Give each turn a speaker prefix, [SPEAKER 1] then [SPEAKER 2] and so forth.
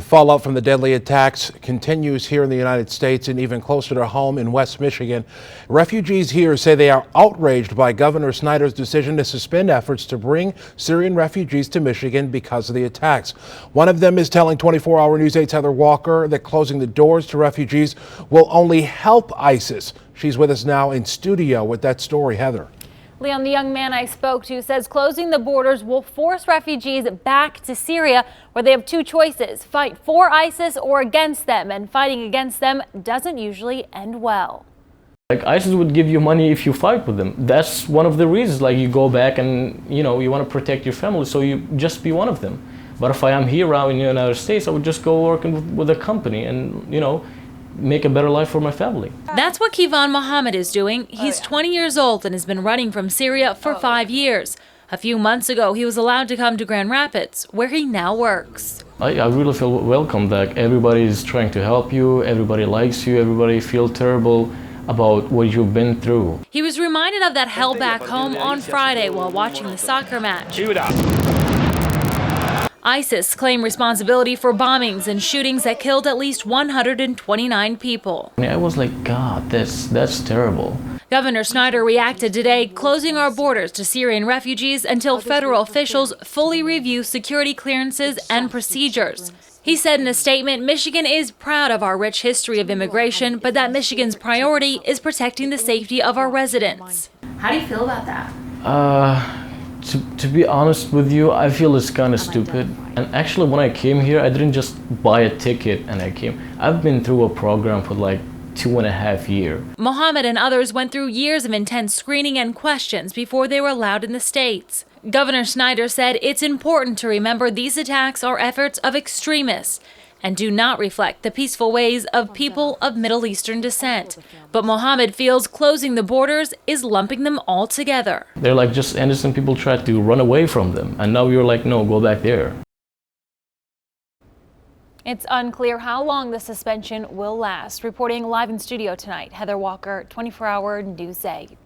[SPEAKER 1] Fallout from the deadly attacks continues here in the United States and even closer to home in West Michigan. Refugees here say they are outraged by Governor Snyder's decision to suspend efforts to bring Syrian refugees to Michigan because of the attacks. One of them is telling 24-Hour News 8's Heather Walker that closing the doors to refugees will only help ISIS. She's with us now in studio with that story. Heather.
[SPEAKER 2] Leon, the young man I spoke to says closing the borders will force refugees back to Syria, where they have two choices: fight for ISIS or against them, and fighting against them doesn't usually end well.
[SPEAKER 3] Like, ISIS would give you money if you fight with them. That's one of the reasons, like, you go back and, you want to protect your family, so you just be one of them. But if I am here around in the United States, I would just go working with a company and, make a better life for my family.
[SPEAKER 2] That's what Kivon Mohammed is doing. He's 20 years old and has been running from Syria for 5 years. A few months ago, he was allowed to come to Grand Rapids, where he now works.
[SPEAKER 3] I really feel welcome. Like, everybody is trying to help you, everybody likes you, everybody feels terrible about what you've been through.
[SPEAKER 2] He was reminded of that hell back home on Friday while watching the soccer match. ISIS claimed responsibility for bombings and shootings that killed at least 129 people.
[SPEAKER 3] I was like, God, that's terrible.
[SPEAKER 2] Governor Snyder reacted today, closing our borders to Syrian refugees until federal officials fully review security clearances and procedures. He said in a statement, Michigan is proud of our rich history of immigration, but that Michigan's priority is protecting the safety of our residents. How do you feel about that?
[SPEAKER 3] To be honest with you, I feel it's kind of stupid. And actually, when I came here, I didn't just buy a ticket and I came. I've been through a program for like 2.5 years.
[SPEAKER 2] Mohammed and others went through years of intense screening and questions before they were allowed in the States. Governor Snyder said it's important to remember these attacks are efforts of extremists and do not reflect the peaceful ways of people of Middle Eastern descent. But Mohammed feels closing the borders is lumping them all together.
[SPEAKER 3] They're like just innocent people try to run away from them. And now you're like, no, go back there.
[SPEAKER 2] It's unclear how long the suspension will last. Reporting live in studio tonight, Heather Walker, 24-Hour News 8.